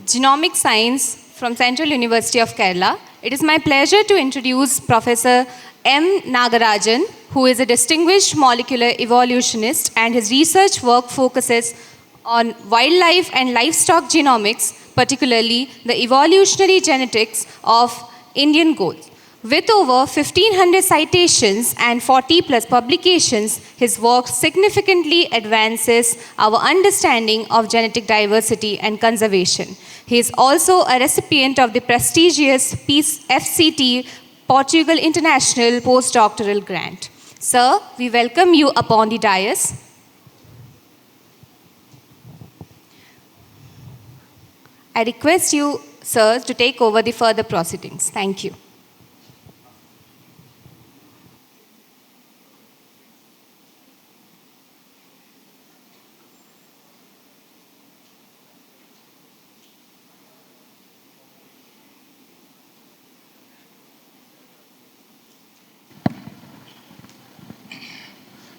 Genomic Science from Central University of Kerala. It is my pleasure to introduce Professor M. Nagarajan, who is a distinguished molecular evolutionist, and his research work focuses on wildlife and livestock genomics, particularly the evolutionary genetics of Indian goats. With over 1,500 citations and 40 plus publications, his work significantly advances our understanding of genetic diversity and conservation. He is also a recipient of the prestigious FCT Portugal International Postdoctoral Grant. Sir, we welcome you upon the dais. I request you, sir, to take over the further proceedings. Thank you.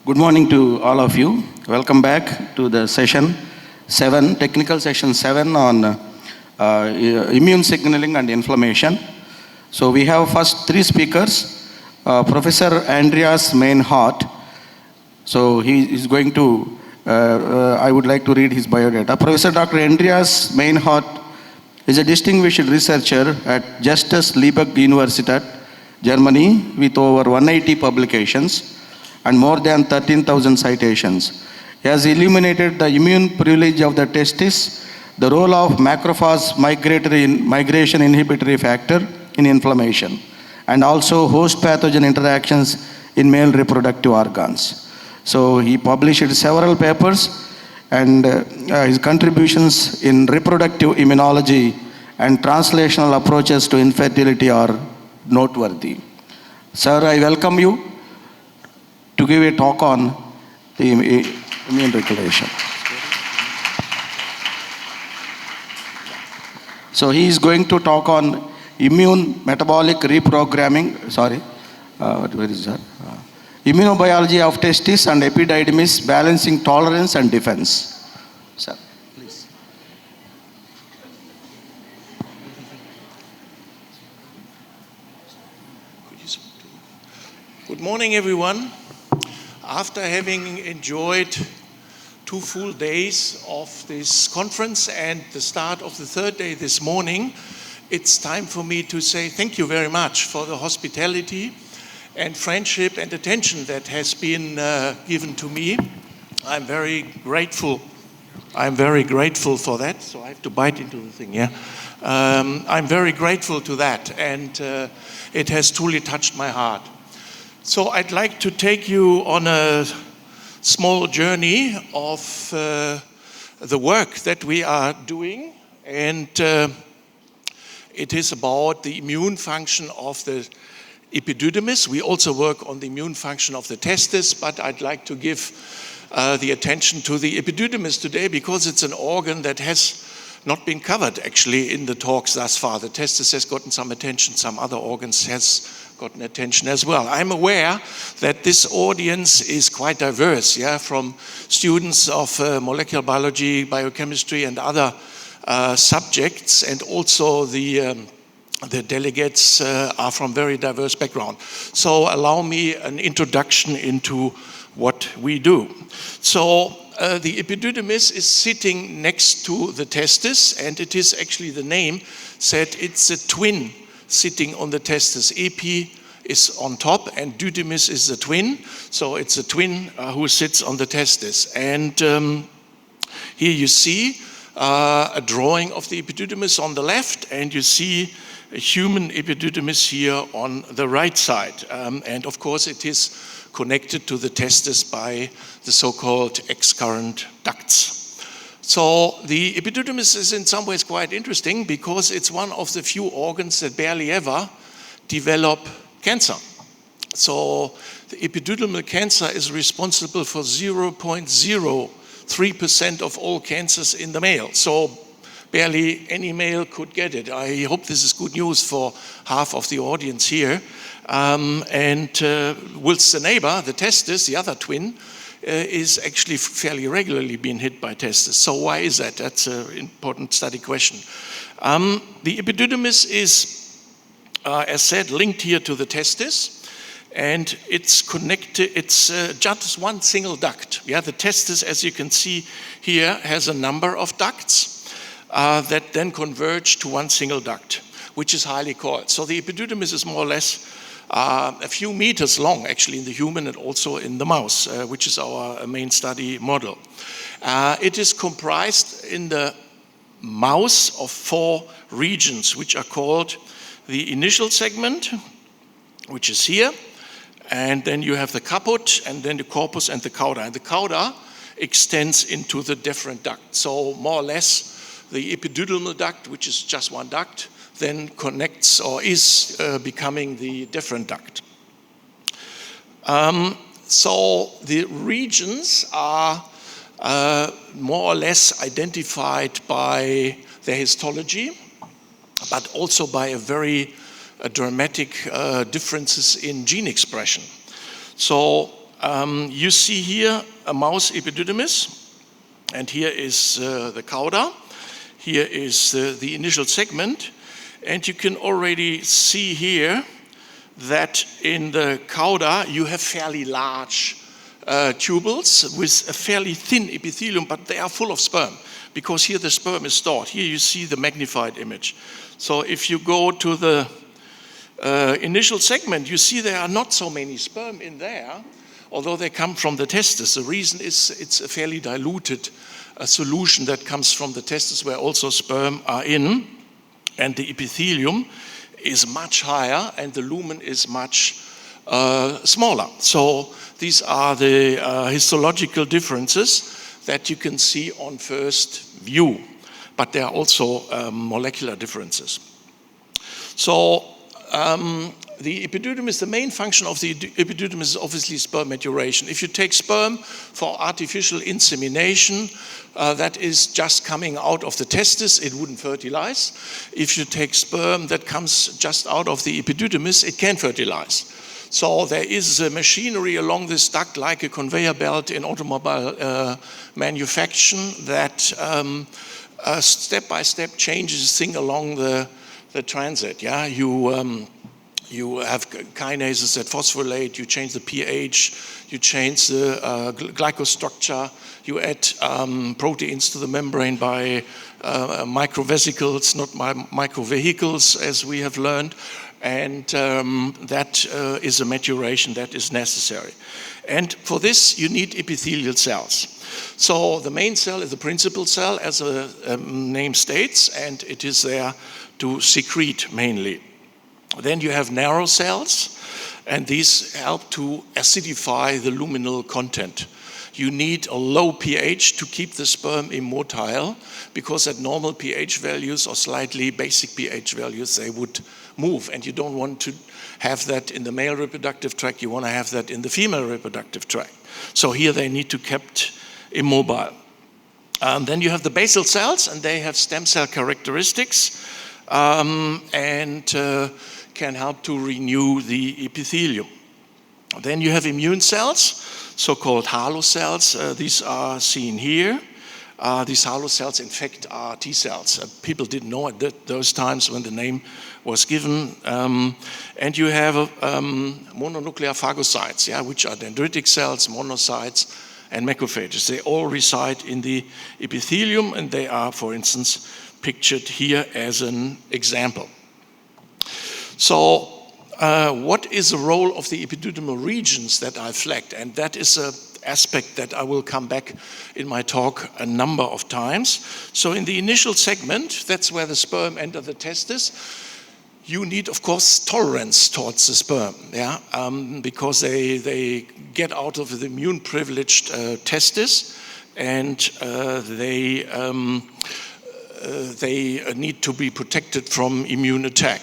Good morning to all of you. Welcome back to the session 7, technical session 7 on immune signaling and inflammation. So we have first 3 speakers. Professor Andreas Meinhardt. So he is going to, I would like to read his biodata. Professor Dr. Andreas Meinhardt is a distinguished researcher at Justus Liebig Universität, Germany, with over 180 publications and more than 13,000 citations. He has illuminated the immune privilege of the testis, the role of macrophage migration inhibitory factor in inflammation, and also host pathogen interactions in male reproductive organs. So he published several papers, and his contributions in reproductive immunology and translational approaches to infertility are noteworthy. Sir, I welcome you to give a talk on the immune regulation. So he is going to talk on immune metabolic reprogramming, where is that? Immuno-biology of testis and epididymis, balancing tolerance and defense. Sir, please. Good morning, everyone. After having enjoyed 2 full days of this conference and the start of the 3rd day this morning, it's time for me to say thank you very much for the hospitality and friendship and attention that has been given to me. I'm very grateful. I'm very grateful for that. So I have to bite into the thing, yeah? I'm very grateful to that, and it has truly touched my heart. So I'd like to take you on a small journey of the work that we are doing, and it is about the immune function of the epididymis. We also work on the immune function of the testis, but I'd like to give the attention to the epididymis today because it's an organ that has not been covered actually in the talks thus far. The testis has gotten some attention, some other organs has gotten attention as well. I'm aware that this audience is quite diverse, from students of molecular biology, biochemistry, and other subjects, and also the delegates are from very diverse background. So allow me an introduction into what we do. So the epididymis is sitting next to the testis, and it is actually, the name said it's a twin sitting on the testis. Epi is on top and didymis is the twin. So it's a twin who sits on the testis. And here you see a drawing of the epididymis on the left, and you see a human epididymis here on the right side. And of course it is connected to the testis by the so-called excurrent ducts. So the epididymis is in some ways quite interesting because it's one of the few organs that barely ever develop cancer. So the epididymal cancer is responsible for 0.03% of all cancers in the male. So barely any male could get it. I hope this is good news for half of the audience here. Whilst the neighbor, the testis, the other twin, is actually fairly regularly being hit by testis. So why is that? That's an important study question. The epididymis is, as said, linked here to the testis, and it's connected, it's just one single duct. Yeah, the testis, as you can see here, has a number of ducts that then converge to one single duct, which is highly coiled. So the epididymis is more or less a few meters long, actually, in the human and also in the mouse, which is our main study model. It is comprised in the mouse of 4 regions, which are called the initial segment, which is here, and then you have the caput, and then the corpus and the cauda. And the cauda extends into the different ducts. So more or less, the epididymal duct, which is just one duct, then connects or is becoming the different duct. So the regions are more or less identified by their histology, but also by a very dramatic differences in gene expression. So you see here a mouse epididymis, and here is the cauda, here is the initial segment, and you can already see here that in the cauda you have fairly large tubules with a fairly thin epithelium, but they are full of sperm, because here the sperm is stored. Here you see the magnified image. So if you go to the initial segment, you see there are not so many sperm in there, although they come from the testis. The reason is it's a fairly diluted solution that comes from the testis, where also sperm are in, and the epithelium is much higher and the lumen is much smaller. So these are the histological differences that you can see on first view, but there are also molecular differences. So the epididymis, the main function of the epididymis is obviously sperm maturation. If you take sperm for artificial insemination, that is just coming out of the testis, it wouldn't fertilize. If you take sperm that comes just out of the epididymis, it can fertilize. So there is a machinery along this duct, like a conveyor belt in automobile manufacturing, that step by step changes things along the transit. Yeah, you have kinases that phosphorylate, you change the pH, you change the glycostructure, you add proteins to the membrane by microvesicles, not microvehicles, as we have learned, and that is a maturation that is necessary. And for this, you need epithelial cells. So the main cell is the principal cell, as the name states, and it is there to secrete mainly. Then you have narrow cells, and these help to acidify the luminal content. You need a low pH to keep the sperm immotile, because at normal pH values or slightly basic pH values, they would move, and you don't want to have that in the male reproductive tract, you want to have that in the female reproductive tract. So here they need to be kept immobile. Then you have the basal cells, and they have stem cell characteristics, and can help to renew the epithelium. Then you have immune cells, so-called halo cells. These are seen here. These halo cells, in fact, are T cells. People didn't know at those times when the name was given. And you have mononuclear phagocytes, yeah, which are dendritic cells, monocytes, and macrophages. They all reside in the epithelium, and they are, for instance, pictured here as an example. So what is the role of the epididymal regions that I flagged? And that is an aspect that I will come back in my talk a number of times. So in the initial segment, that's where the sperm enter the testis. You need, of course, tolerance towards the sperm, yeah, because they get out of the immune-privileged testis, and they need to be protected from immune attack.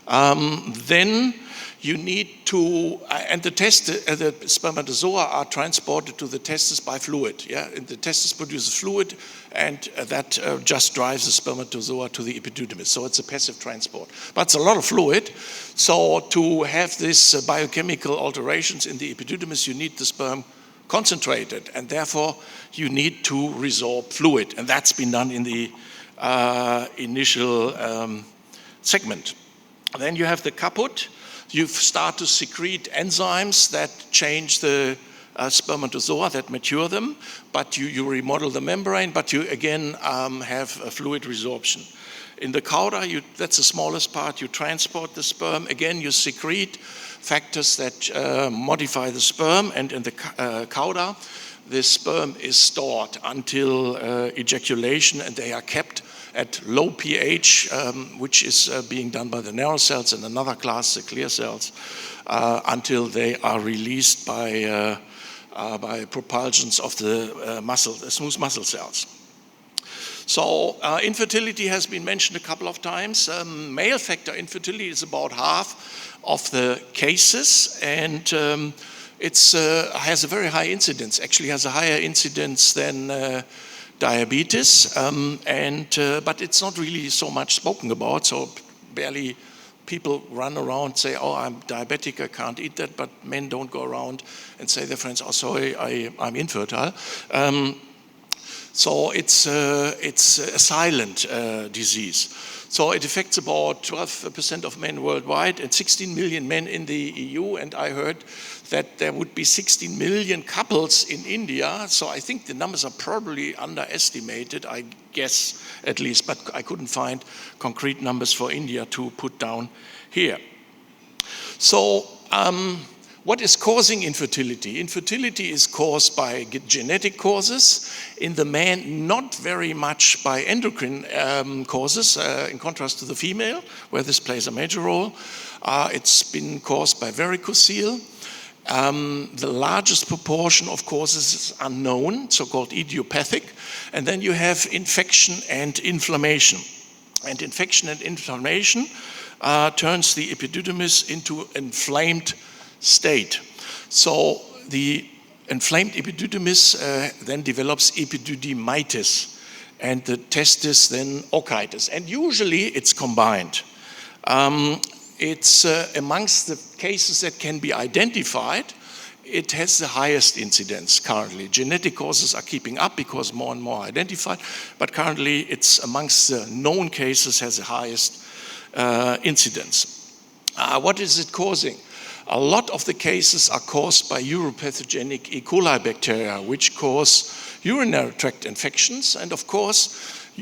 Then you need to, and the spermatozoa are transported to the testis by fluid. Yeah, and the testis produces fluid, and that just drives the spermatozoa to the epididymis. So it's a passive transport, but it's a lot of fluid. So to have this biochemical alterations in the epididymis, you need the sperm concentrated, and therefore you need to resorb fluid, and that's been done in the initial segment. Then you have the caput. You start to secrete enzymes that change the spermatozoa, that mature them, but you remodel the membrane, but you again have a fluid resorption. In the cauda, that's the smallest part, you transport the sperm. Again, you secrete factors that modify the sperm, and in the cauda, the sperm is stored until ejaculation, and they are kept at low pH, which is being done by the narrow cells and another class, the clear cells, until they are released by propulsions of the smooth muscle cells. So infertility has been mentioned a couple of times. Male factor infertility is about half of the cases, and it has a very high incidence, actually has a higher incidence than diabetes, but it's not really so much spoken about, so barely people run around say, oh, I'm diabetic, I can't eat that, but men don't go around and say to their friends, oh, sorry, I'm infertile. So it's a silent disease. So it affects about 12% of men worldwide and 16 million men in the EU, and I heard that there would be 16 million couples in India, so I think the numbers are probably underestimated, I guess at least, but I couldn't find concrete numbers for India to put down here. So what is causing infertility? Infertility is caused by genetic causes. In the man, not very much by endocrine causes, in contrast to the female, where this plays a major role. It's been caused by varicocele. The largest proportion of causes is unknown, so-called idiopathic. And then you have infection and inflammation. And infection and inflammation turns the epididymis into inflamed state. So the inflamed epididymis then develops epididymitis, and the testis then orchitis. And usually it's combined. It's amongst the cases that can be identified, it has the highest incidence currently. Genetic causes are keeping up because more and more identified, but currently it's amongst the known cases has the highest incidence. What is it causing? A lot of the cases are caused by uropathogenic E. coli bacteria, which cause urinary tract infections. And of course,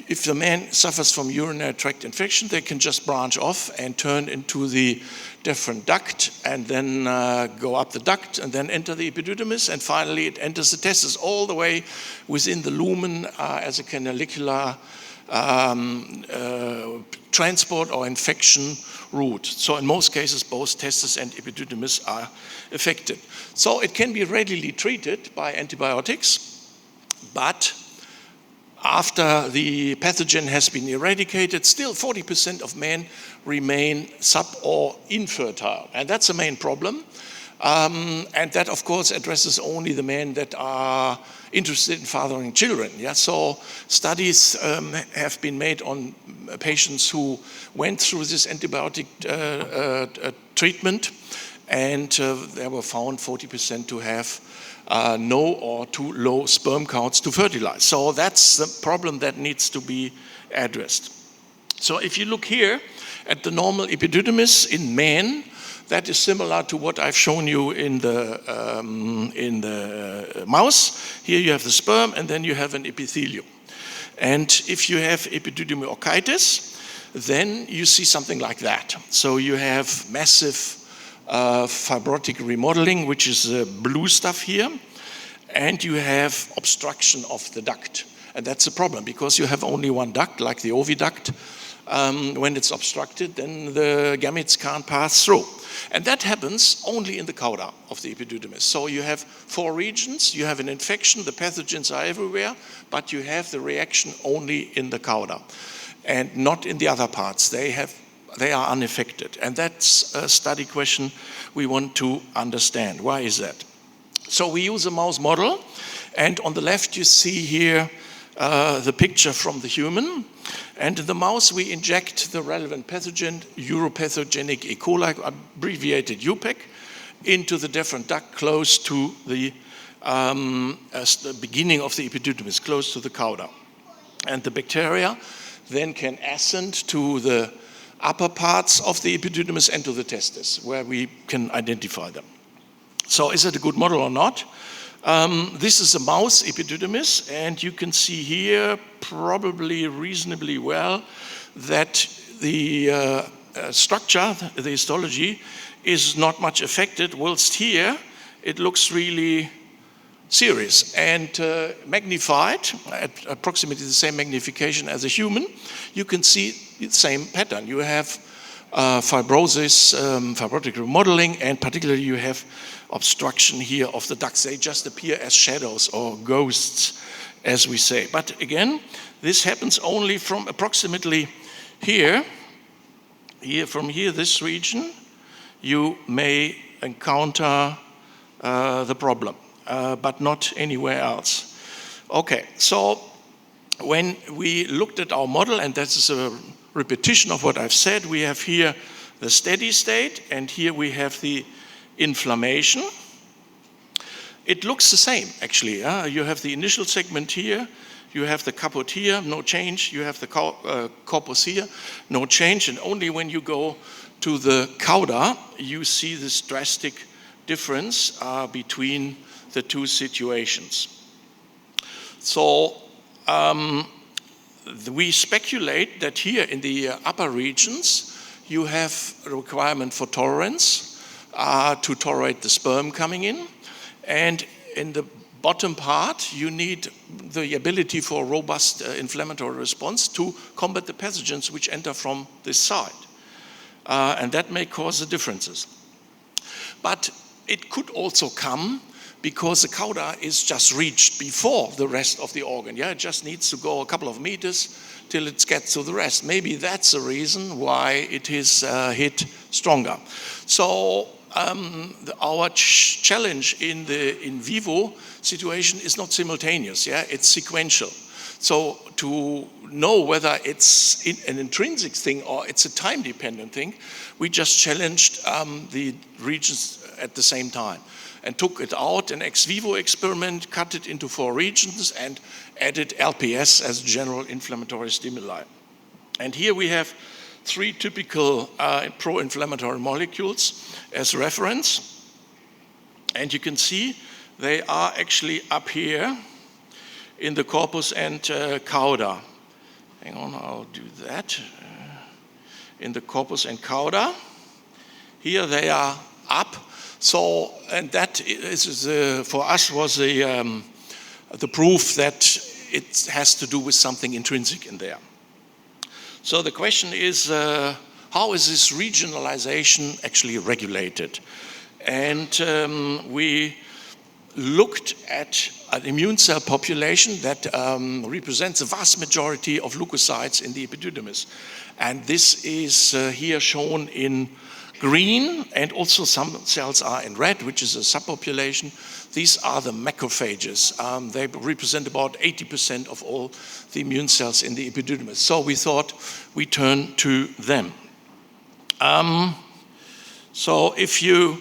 if the man suffers from urinary tract infection, they can just branch off and turn into the different duct and then go up the duct and then enter the epididymis, and finally it enters the testis all the way within the lumen as a canalicular transport or infection route. So in most cases, both testis and epididymis are affected. So it can be readily treated by antibiotics, but after the pathogen has been eradicated, still 40% of men remain sub or infertile. And that's the main problem. And that, of course, addresses only the men that are interested in fathering children. Yeah? So studies have been made on patients who went through this antibiotic treatment, and they were found 40% to have no or too low sperm counts to fertilize. So that's the problem that needs to be addressed. So if you look here at the normal epididymis in men, that is similar to what I've shown you in the mouse. Here you have the sperm, and then you have an epithelium. And if you have epidydymorchitis, then you see something like that. So you have massive fibrotic remodeling, which is the blue stuff here, and you have obstruction of the duct. And that's a problem, because you have only one duct, like the oviduct. When it's obstructed, then the gametes can't pass through. And that happens only in the cauda of the epididymis. So you have 4 regions, you have an infection, the pathogens are everywhere, but you have the reaction only in the cauda and not in the other parts. They are unaffected. And that's a study question we want to understand. Why is that? So we use a mouse model, and on the left you see here the picture from the human. And in the mouse, we inject the relevant pathogen, uropathogenic E. coli, abbreviated UPEC, into the different duct close to the as the beginning of the epididymis, close to the cauda. And the bacteria then can ascend to the upper parts of the epididymis and to the testis, where we can identify them. So is it a good model or not? This is a mouse epididymis, and you can see here probably reasonably well that the structure, the histology, is not much affected, whilst here it looks really serious and magnified at approximately the same magnification as a human. You can see the same pattern. You have fibrosis, fibrotic remodeling, and particularly you have obstruction here of the ducts. They just appear as shadows or ghosts, as we say. But again, this happens only from approximately here, from here, this region, you may encounter the problem, but not anywhere else. Okay, so when we looked at our model, and this is a repetition of what I've said, we have here the steady state, and here we have the inflammation. It looks the same, actually. You have the initial segment here, you have the caput here, no change. You have the corpus here, no change. And only when you go to the cauda, you see this drastic difference between the two situations. So we speculate that here in the upper regions, you have a requirement for tolerance to tolerate the sperm coming in. And in the bottom part, you need the ability for a robust inflammatory response to combat the pathogens which enter from this side. And that may cause the differences. But it could also come because the cauda is just reached before the rest of the organ. Yeah, it just needs to go a couple of meters till it gets to the rest. Maybe that's the reason why it is hit stronger. So our challenge in the in vivo situation is not simultaneous, yeah, it's sequential. So to know whether it's an intrinsic thing or it's a time-dependent thing, we just challenged the regions at the same time and took it out, an ex vivo experiment, cut it into 4 regions and added LPS as general inflammatory stimuli. And here we have 3 typical pro-inflammatory molecules as reference. And you can see they are actually up here in the corpus and cauda. Hang on, I'll do that. In the corpus and cauda. Here they are up. So, and that is for us was the proof that it has to do with something intrinsic in there. So the question is, how is this regionalization actually regulated? And we looked at an immune cell population that represents the vast majority of leukocytes in the epididymis. And this is here shown in green, and also some cells are in red, which is a subpopulation. These are the macrophages. They represent about 80% of all the immune cells in the epididymis. So we thought we turn to them. So if you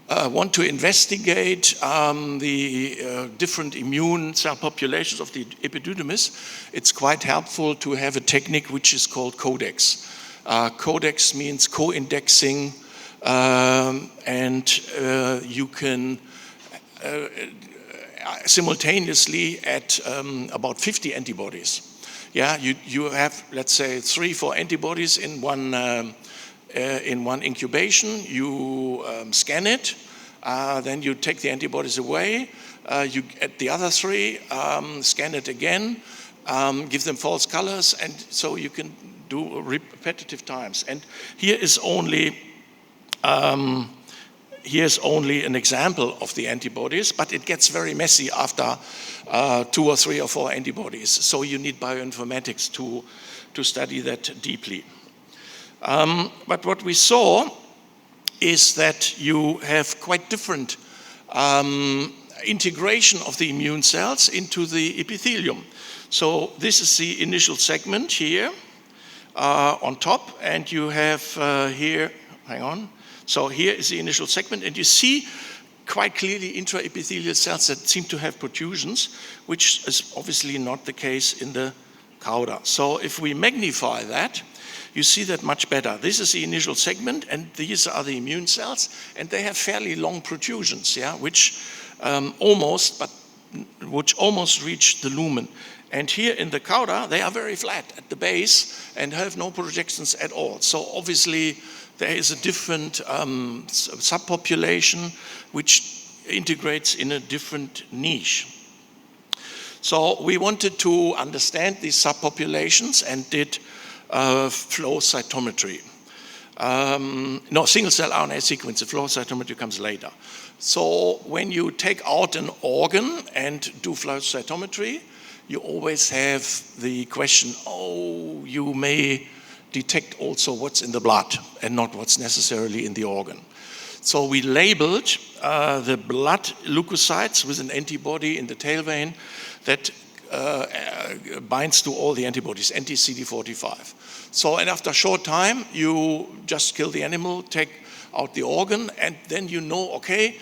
want to investigate the different immune cell populations of the epididymis, it's quite helpful to have a technique which is called codex. Codex means co-indexing, and you can simultaneously add about 50 antibodies. Yeah, you have, let's say, 3-4 antibodies in one incubation. You scan it, then you take the antibodies away. You add the other 3, scan it again, give them false colors, and so you can do repetitive times. And here is only here's only an example of the antibodies, but it gets very messy after 2 or 3 or 4 antibodies. So you need bioinformatics to study that deeply. But what we saw is that you have quite different integration of the immune cells into the epithelium. So this is the initial segment here on top, and you have here, hang on. So here is the initial segment, and you see quite clearly intraepithelial cells that seem to have protrusions, which is obviously not the case in the cauda. So if we magnify that, you see that much better. This is the initial segment, and these are the immune cells, and they have fairly long protrusions, which almost reach the lumen. And here in the cauda, they are very flat at the base and have no projections at all. So obviously, there is a different subpopulation which integrates in a different niche. So we wanted to understand these subpopulations and did flow cytometry. Single-cell RNA sequencing. Flow cytometry comes later. So when you take out an organ and do flow cytometry, you always have the question, you may detect also what's in the blood and not what's necessarily in the organ. So we labeled the blood leukocytes with an antibody in the tail vein that binds to all the antibodies, anti-CD45. So, and after a short time, you just kill the animal, take out the organ, and then you know, okay,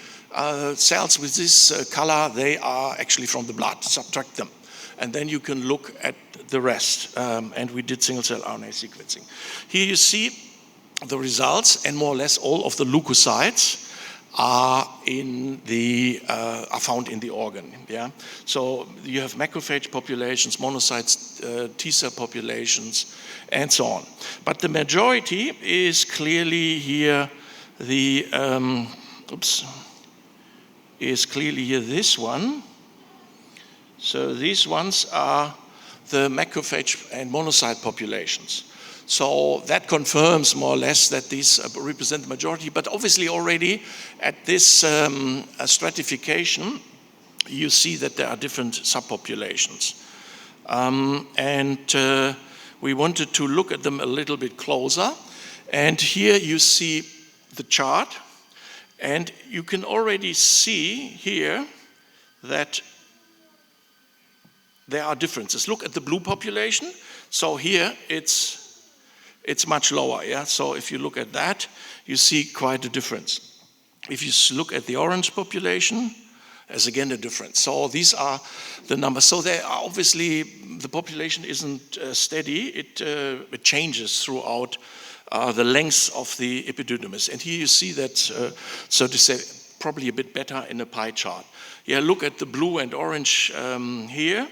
cells with this color, they are actually from the blood, subtract them. And then you can look at the rest. And we did single-cell RNA sequencing. Here you see the results, and more or less all of the leukocytes are found in the organ. So you have macrophage populations, monocytes, T cell populations, and so on. But the majority is clearly here this one. So these ones are the macrophage and monocyte populations. So that confirms more or less that these represent the majority, but obviously already at this stratification, you see that there are different subpopulations. We wanted to look at them a little bit closer. And here you see the chart, and you can already see here that there are differences. Look at the blue population. So here it's much lower, So if you look at that, you see quite a difference. If you look at the orange population, there's again a difference. So these are the numbers. So they are obviously, the population isn't steady. It changes throughout the length of the epididymis. And here you see that, so to say, probably a bit better in a pie chart. Look at the blue and orange here.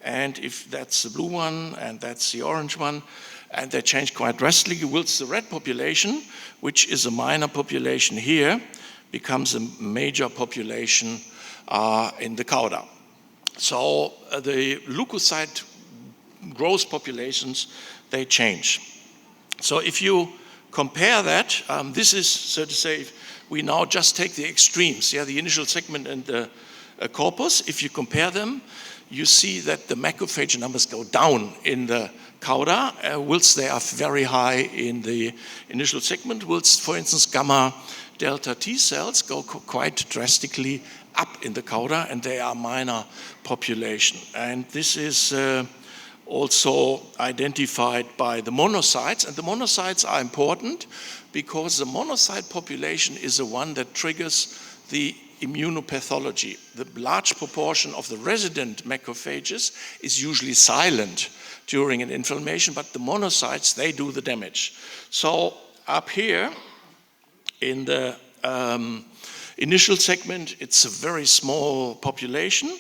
And if that's the blue one and that's the orange one, and they change quite drastically, whilst the red population, which is a minor population here, becomes a major population in the cauda. So the leukocyte growth populations, they change. So if you compare that, this is, so to say, we now just take the extremes, the initial segment and the corpus. If you compare them, you see that the macrophage numbers go down in the cauda, whilst they are very high in the initial segment, whilst, for instance, gamma delta T cells go quite drastically up in the cauda, and they are minor population. And this is also identified by the monocytes, and the monocytes are important because the monocyte population is the one that triggers the immunopathology. The large proportion of the resident macrophages is usually silent during an inflammation, but the monocytes, they do the damage. So up here in the initial segment, it's a very small population,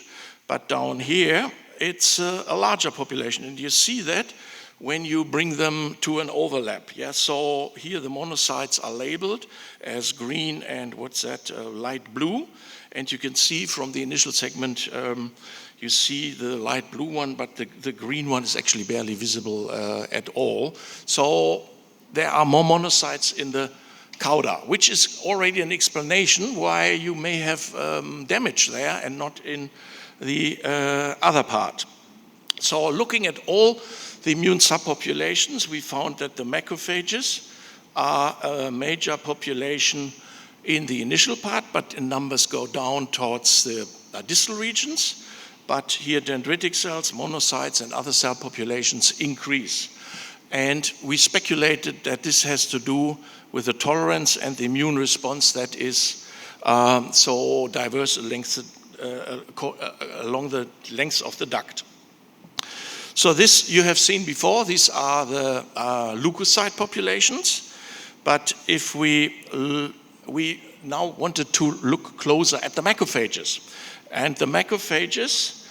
but down here, it's a larger population. And you see that when you bring them to an overlap. So here the monocytes are labeled as green and light blue. And you can see from the initial segment, you see the light blue one, but the green one is actually barely visible at all. So there are more monocytes in the cauda, which is already an explanation why you may have damage there and not in the other part. So looking at all the immune subpopulations, we found that the macrophages are a major population in the initial part, but in numbers go down towards the distal regions. But here dendritic cells, monocytes, and other cell populations increase. And we speculated that this has to do with the tolerance and the immune response that is so diverse lengths, along the length of the duct. So this you have seen before. These are the leukocyte populations. But if we now wanted to look closer at the macrophages. And the macrophages,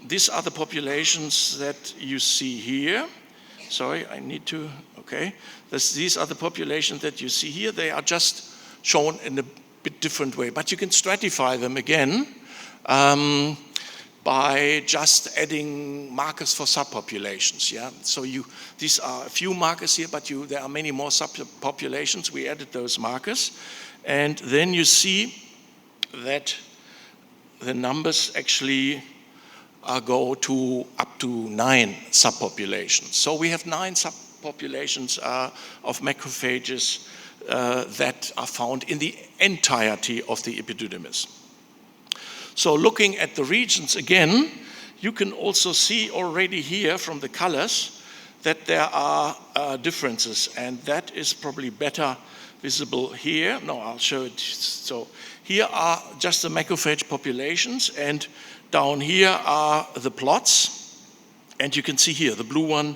these are the populations that you see here. Sorry, I need to, okay. These are the populations that you see here. They are just shown in a bit different way. But you can stratify them again by just adding markers for subpopulations. Yeah? So these are a few markers here, but there are many more subpopulations. We added those markers. And then you see that the numbers actually go to up to 9 subpopulations. So we have 9 subpopulations of macrophages that are found in the entirety of the epididymis. So looking at the regions again, you can also see already here from the colors that there are differences, and that is probably better visible here. No, I'll show it. So here are just the macrophage populations, and down here are the plots. And you can see here, the blue one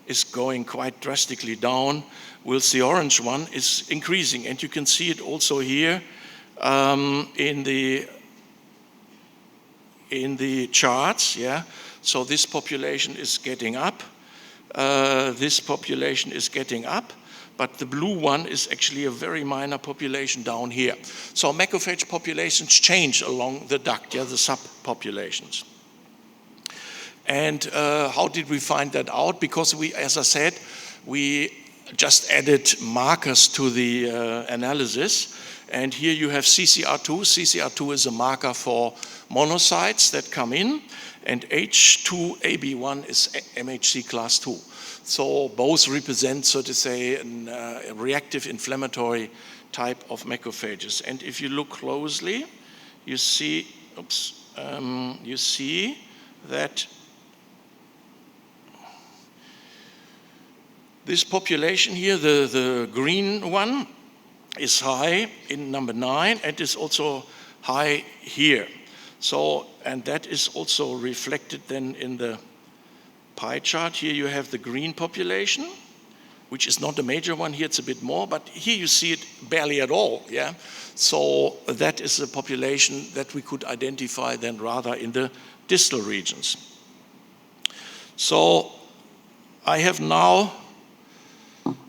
is going quite drastically down, whilst the orange one is increasing. And you can see it also here in the charts. Yeah. So this population is getting up. This population is getting up. But the blue one is actually a very minor population down here. So macrophage populations change along the duct, yeah, the subpopulations. And how did we find that out? Because we, as I said, we just added markers to the analysis. And here you have CCR2. CCR2 is a marker for monocytes that come in. And H2AB1 is MHC class 2. So both represent, so to say, a reactive inflammatory type of macrophages. And if you look closely, you see, you see that this population here, the green one, is high in number 9 and is also high here. So, and that is also reflected then in the pie chart. Here you have the green population, which is not a major one. Here it's a bit more, but here you see it barely at all. Yeah, so that is a population that we could identify then rather in the distal regions. So I have now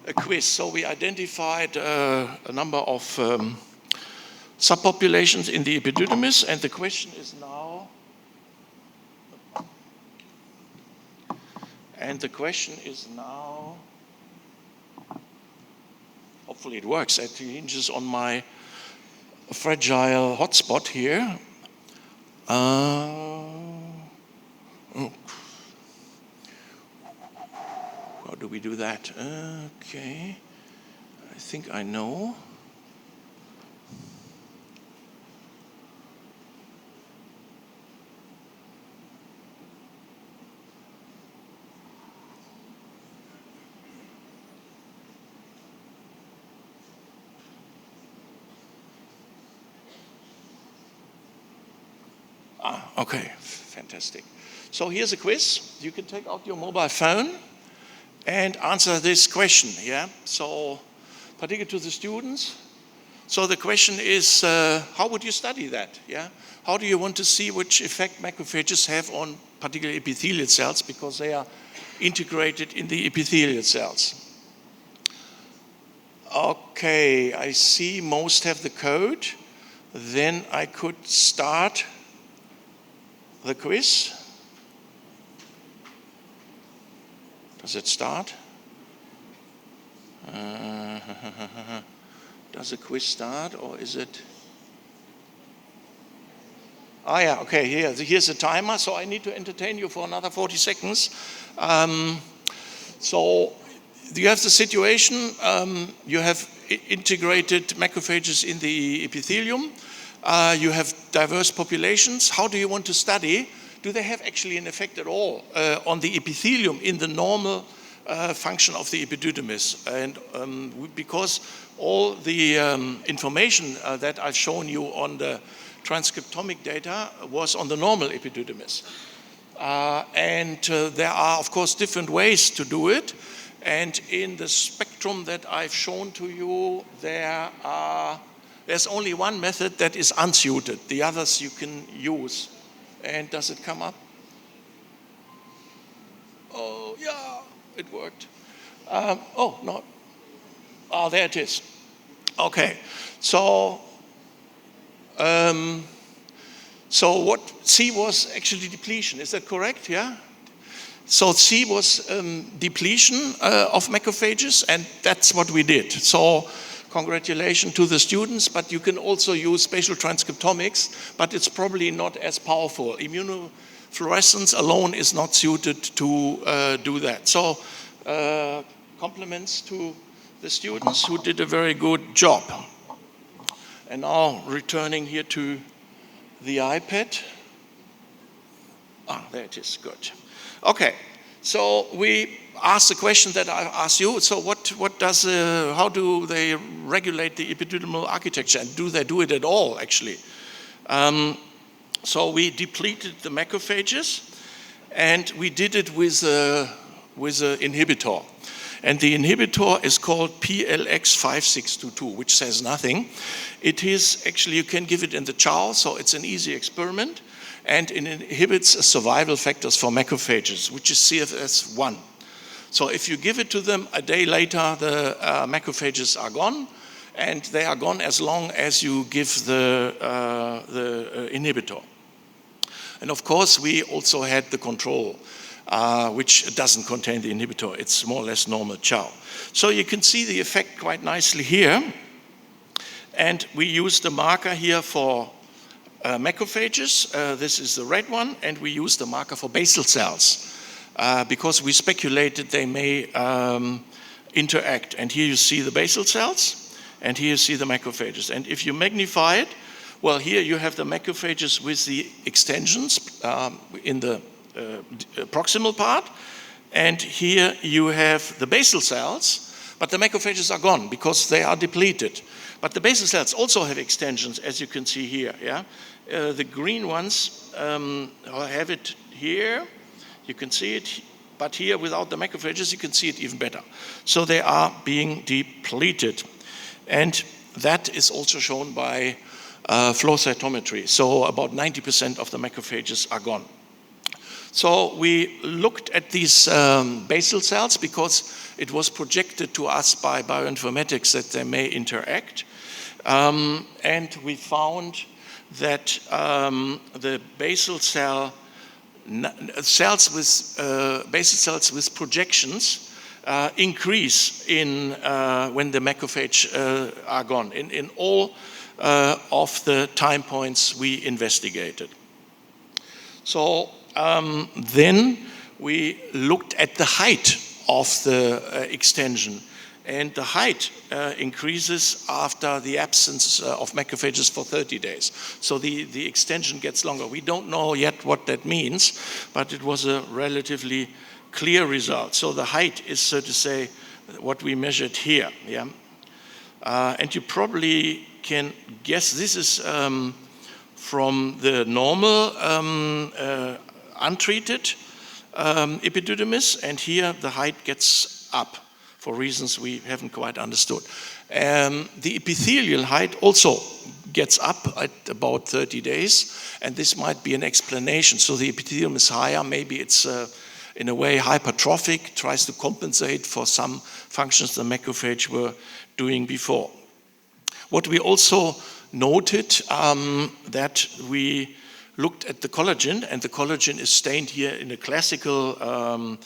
a quiz. So we identified a number of subpopulations in the epididymis, and the question is now, hopefully it works, it hinges on my fragile hotspot here. How do we do that? Okay, I think I know. Okay, fantastic. So here's a quiz. You can take out your mobile phone and answer this question, yeah? So, particularly to the students. So the question is, how would you study that, yeah? How do you want to see which effect macrophages have on particular epithelial cells, because they are integrated in the epithelial cells? Okay, I see most have the code. Then I could start the quiz. Does it start? Does the quiz start, or is it? Ah, yeah, okay, here's the timer, so I need to entertain you for another 40 seconds. So you have the situation, you have integrated macrophages in the epithelium. You have diverse populations. How do you want to study? Do they have actually an effect at all on the epithelium in the normal function of the epididymis. And because all the information that I've shown you on the transcriptomic data was on the normal epididymis. There are, of course, different ways to do it. And in the spectrum that I've shown to you, there's only one method that is unsuited. The others you can use. And does it come up? Oh, yeah, it worked. No. Oh, there it is. Okay. So what C was actually depletion. Is that correct? Yeah? So C was depletion of macrophages, and that's what we did. So congratulations to the students, but you can also use spatial transcriptomics, but it's probably not as powerful. Immunofluorescence alone is not suited to do that. So compliments to the students who did a very good job. And now returning here to the iPad. There it is, good. Okay, so we asked the question that I asked you. So how do they regulate the epididymal architecture, and do they do it at all, actually? So we depleted the macrophages, and we did it with an inhibitor. And the inhibitor is called PLX5622, which says nothing. It is actually, you can give it in the chow, so it's an easy experiment. And it inhibits survival factors for macrophages, which is CFS1. So if you give it to them a day later, the macrophages are gone, and they are gone as long as you give the inhibitor. And of course, we also had the control, which doesn't contain the inhibitor. It's more or less normal chow. So you can see the effect quite nicely here. And we used the marker here for macrophages. This is the red one, and we use the marker for basal cells because we speculated they may interact. And here you see the basal cells, and here you see the macrophages. And if you magnify it, well, here you have the macrophages with the extensions in the proximal part, and here you have the basal cells, but the macrophages are gone because they are depleted. But the basal cells also have extensions, as you can see here. Yeah, the green ones have it here. You can see it, but here without the macrophages, you can see it even better. So they are being depleted, and that is also shown by flow cytometry. So about 90% of the macrophages are gone. So we looked at these basal cells because it was projected to us by bioinformatics that they may interact. And we found that the basal cells with projections increase in when the macrophage are gone in all of the time points we investigated. So then we looked at the height of the extension, and the height increases after the absence of macrophages for 30 days. So the extension gets longer. We don't know yet what that means, but it was a relatively clear result. So the height is, so to say, what we measured here. Yeah, and you probably can guess this is from the normal untreated epididymis, and here the height gets up for reasons we haven't quite understood. The epithelial height also gets up at about 30 days, and this might be an explanation. So the epithelium is higher, maybe it's in a way hypertrophic, tries to compensate for some functions the macrophage were doing before. What we also noted that we looked at the collagen, and the collagen is stained here in a classical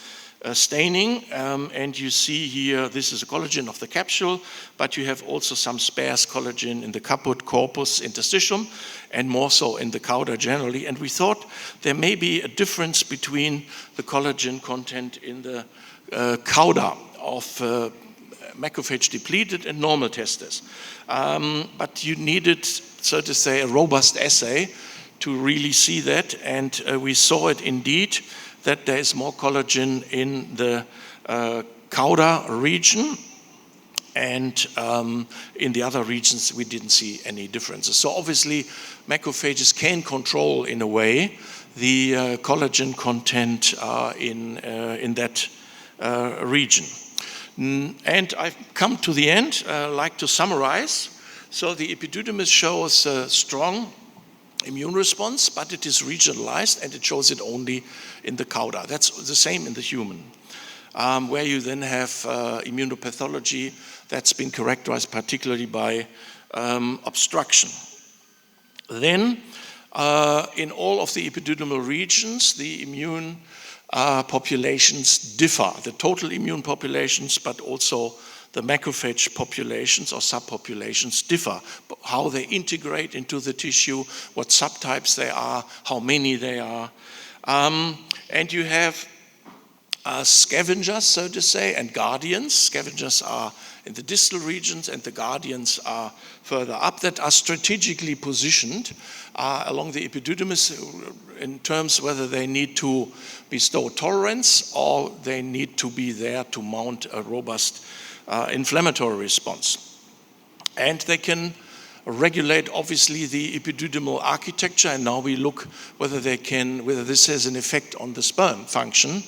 staining, and you see here this is a collagen of the capsule, but you have also some sparse collagen in the caput, corpus, interstitium, and more so in the cauda generally. And we thought there may be a difference between the collagen content in the cauda of macrophage depleted and normal testis. But you needed, so to say, a robust assay to really see that, and we saw it indeed that there is more collagen in the cauda region, and in the other regions we didn't see any differences. So obviously macrophages can control in a way the collagen content in that region. And I've come to the end. I'd like to summarize. So the epididymis shows a strong immune response, but it is regionalized and it shows it only in the cauda. That's the same in the human, where you then have immunopathology that's been characterized particularly by obstruction. Then, in all of the epididymal regions, the immune populations differ, the total immune populations, but also the macrophage populations or subpopulations differ. How they integrate into the tissue, what subtypes they are, how many they are. And you have scavengers, so to say, and guardians. Scavengers are in the distal regions and the guardians are further up, that are strategically positioned along the epididymis in terms whether they need to bestow tolerance or they need to be there to mount a robust inflammatory response. And they can regulate obviously the epididymal architecture, and now we look whether this has an effect on the sperm function,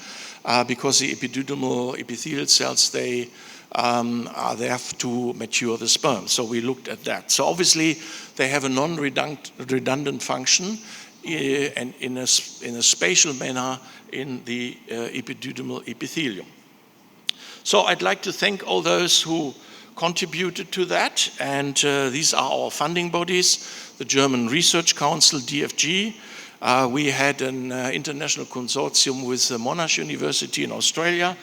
because the epididymal epithelial cells, they are there to mature the sperm. So we looked at that. So obviously they have a non-redundant function and in a spatial manner in the epididymal epithelium. So I'd like to thank all those who contributed to that, and these are our funding bodies: the German Research Council, DFG. We had an international consortium with Monash University in Australia,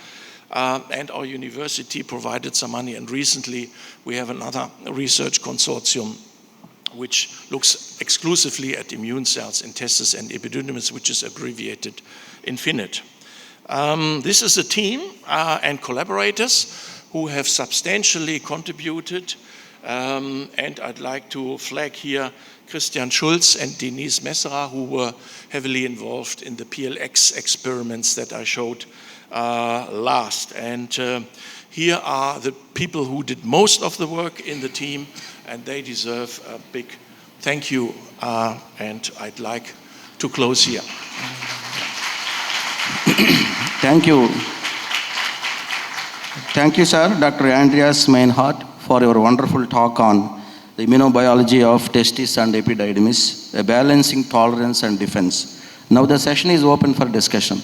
and our university provided some money, and recently we have another research consortium which looks exclusively at immune cells in testis and epididymis, which is abbreviated INFINIT. This is a team and collaborators who have substantially contributed, and I'd like to flag here Christian Schulz and Denise Messerer, who were heavily involved in the PLX experiments that I showed last. And here are the people who did most of the work in the team, and they deserve a big thank you, and I'd like to close here. Thank you. Thank you, sir, Dr. Andreas Meinhardt, for your wonderful talk on the immunobiology of testis and epididymis, a balancing tolerance and defense. Now the session is open for discussion.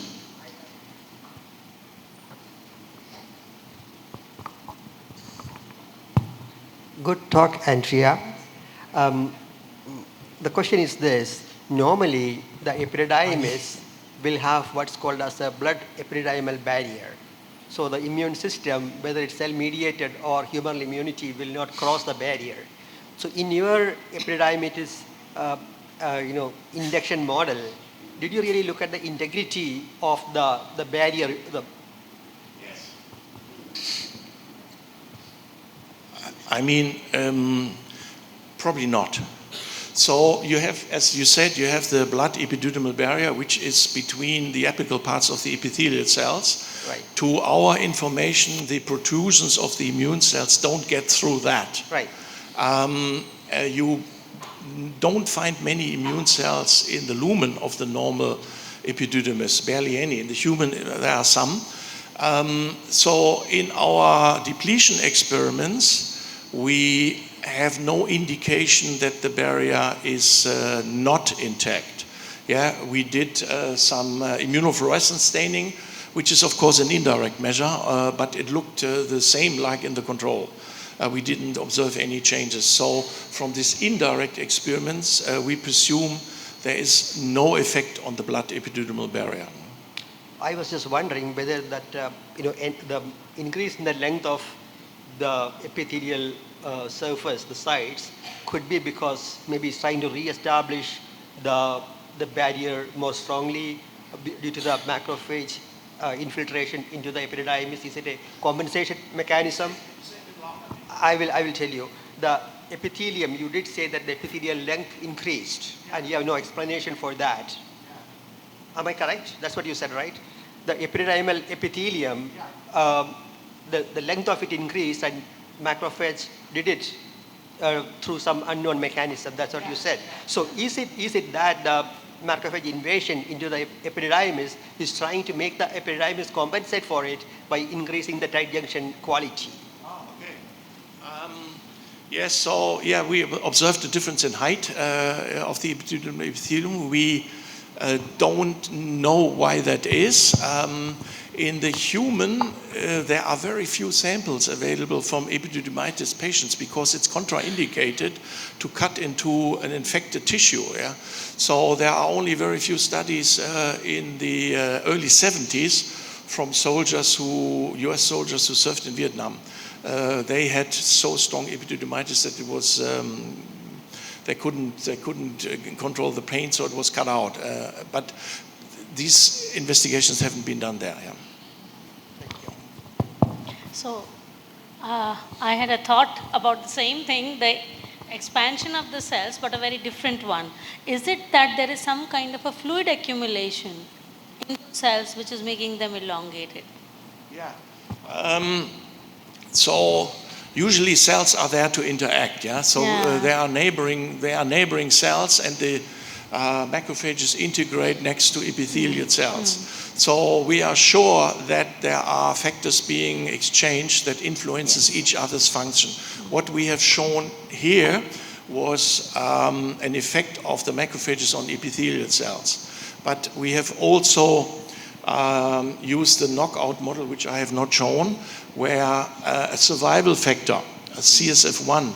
Good talk, Andrea. The question is this: normally, the epididymis will have what's called as a blood epididymal barrier. So the immune system, whether it's cell-mediated or humoral immunity, will not cross the barrier. So in your epididymitis, induction model, did you really look at the integrity of the barrier? I mean, probably not. So you have, as you said, you have the blood epididymal barrier, which is between the apical parts of the epithelial cells. Right. To our information, the protrusions of the immune cells don't get through that. Right. You don't find many immune cells in the lumen of the normal epididymis, barely any. In the human, there are some. So in our depletion experiments, we have no indication that the barrier is not intact. Yeah, we did some immunofluorescence staining, which is of course an indirect measure, but it looked the same like in the control. We didn't observe any changes. So from these indirect experiments, we presume there is no effect on the blood epididymal barrier. I was just wondering whether that the increase in the length of the epithelial surface, the sides, could be because maybe it's trying to re-establish the barrier more strongly due to the macrophage infiltration into the epididymis. Is it a compensation mechanism? I will tell you. The epithelium, you did say that the epithelial length increased, and you have no explanation for that. Am I correct? That's what you said, right? the epididymal epithelium, the length of it increased and macrophage did it through some unknown mechanism. That's what you said. So is it that the macrophage invasion into the epididymis is trying to make the epididymis compensate for it by increasing the tight junction quality? Yes, so yeah, we observed a difference in height of the epithelium. We don't know why that is. In the human, there are very few samples available from epididymitis patients because it's contraindicated to cut into an infected tissue. Yeah? So there are only very few studies in the early 70s from US soldiers who served in Vietnam. They had so strong epididymitis that it was they couldn't control the pain, so it was cut out. But these investigations haven't been done there. Yeah. So I had a thought about the same thing, the expansion of the cells, but a very different one. Is it that there is some kind of a fluid accumulation in the cells which is making them elongated? Yeah. So usually cells are there to interact. Yeah. So they are neighboring cells, and the macrophages integrate next to epithelial cells. So we are sure that there are factors being exchanged that influences each other's function. What we have shown here was an effect of the macrophages on epithelial cells. But we have also used the knockout model, which I have not shown, where a survival factor, a CSF1,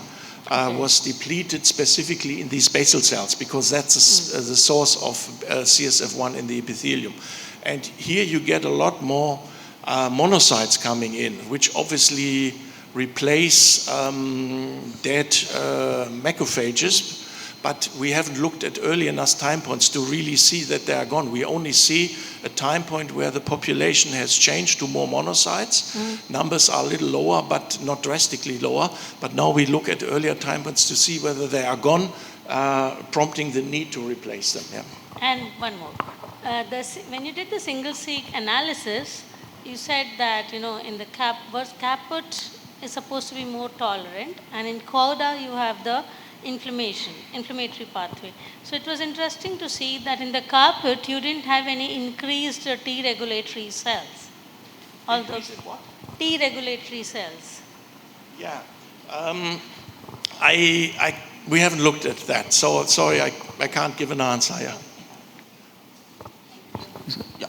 was depleted specifically in these basal cells because that's the source of CSF1 in the epithelium. And here you get a lot more monocytes coming in, which obviously replace dead macrophages. But we haven't looked at early enough time points to really see that they are gone. We only see a time point where the population has changed to more monocytes. Numbers are a little lower, but not drastically lower. But now we look at earlier time points to see whether they are gone, prompting the need to replace them. Yeah. And one more. When you did the single-seq analysis, you said that, in the caput is supposed to be more tolerant, and in cauda you have the inflammatory pathway. So it was interesting to see that in the caput you didn't have any increased T regulatory cells. Although T regulatory cells. Yeah. We haven't looked at that, so sorry, I can't give an answer. Yeah. Yeah.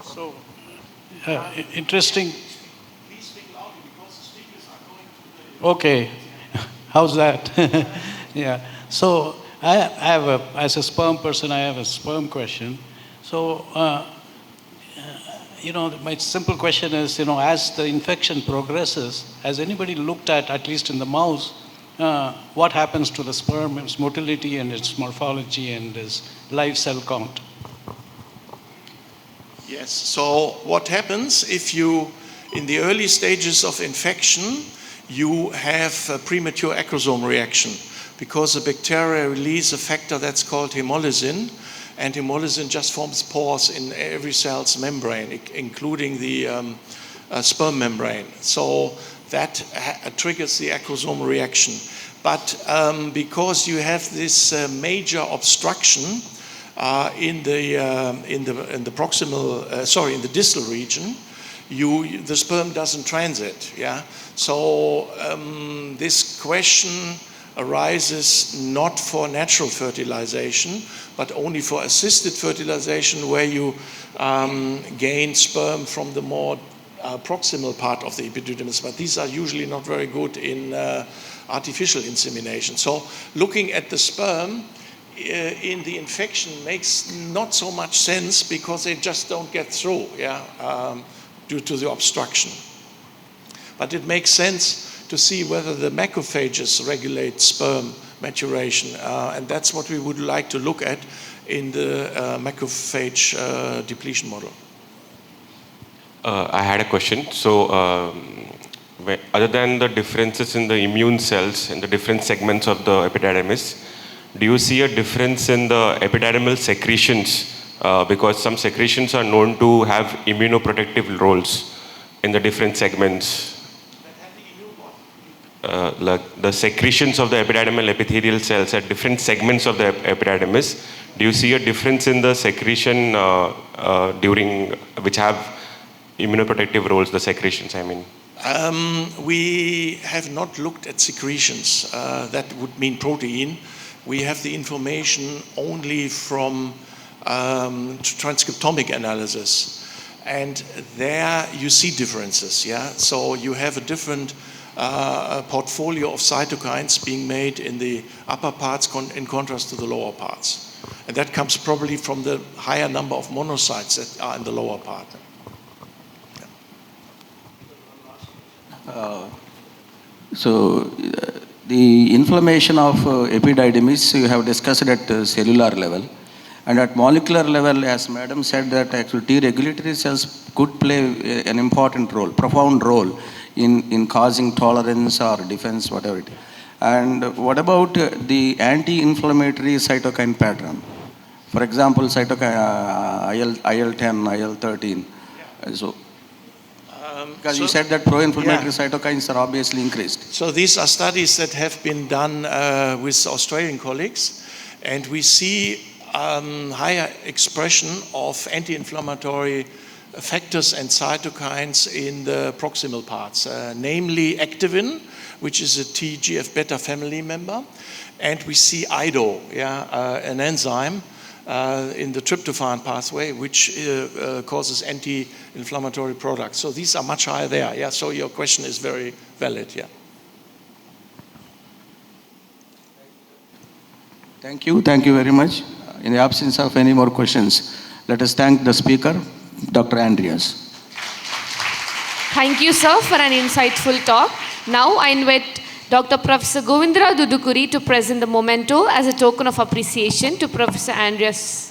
So, interesting. Please speak loudly because the speakers are going to the... Okay, how's that? Yeah. So I have as a sperm person, I have a sperm question. So, my simple question is, as the infection progresses, has anybody looked at least in the mouse, what happens to the sperm, its motility and its morphology and its live cell count? Yes, so what happens if you, in the early stages of infection, you have a premature acrosome reaction because the bacteria release a factor that's called hemolysin, and hemolysin just forms pores in every cell's membrane, including the sperm membrane. So that triggers the acrosome reaction. But because you have this major obstruction in the distal region, the sperm doesn't transit. Yeah. So this question arises not for natural fertilization, but only for assisted fertilization, where you gain sperm from the more proximal part of the epididymis. But these are usually not very good in artificial insemination. So looking at the sperm in the infection makes not so much sense because they just don't get through, due to the obstruction. But it makes sense to see whether the macrophages regulate sperm maturation, and that's what we would like to look at in the macrophage depletion model. I had a question. So, other than the differences in the immune cells and the different segments of the epididymis, do you see a difference in the epididymal secretions? Because some secretions are known to have immunoprotective roles in the different segments. Like the secretions of the epididymal epithelial cells at different segments of the epididymis, do you see a difference in the secretion during which have immunoprotective roles, the secretions, I mean? We have not looked at secretions. That would mean protein. We have the information only from transcriptomic analysis. And there you see differences, yeah? So you have a different portfolio of cytokines being made in the upper parts in contrast to the lower parts. And that comes probably from the higher number of monocytes that are in the lower part. The inflammation of epididymis you have discussed at cellular level, and at molecular level, as Madam said, that actually T regulatory cells could play an important role, profound role in causing tolerance or defense, whatever it is. And what about the anti-inflammatory cytokine pattern? For example, cytokine IL-10, IL-13. So, because you said that pro-inflammatory cytokines are obviously increased. So these are studies that have been done with Australian colleagues, and we see higher expression of anti-inflammatory factors and cytokines in the proximal parts, namely activin, which is a TGF-beta family member, and we see IDO, an enzyme in the tryptophan pathway, which causes anti-inflammatory products. So these are much higher there. Yeah. So your question is very valid. Yeah. Thank you. Thank you very much. In the absence of any more questions, let us thank the speaker, Dr. Andreas. Thank you, sir, for an insightful talk. Now I invite Dr. Professor Govindra Dudukuri to present the memento as a token of appreciation to Professor Andreas.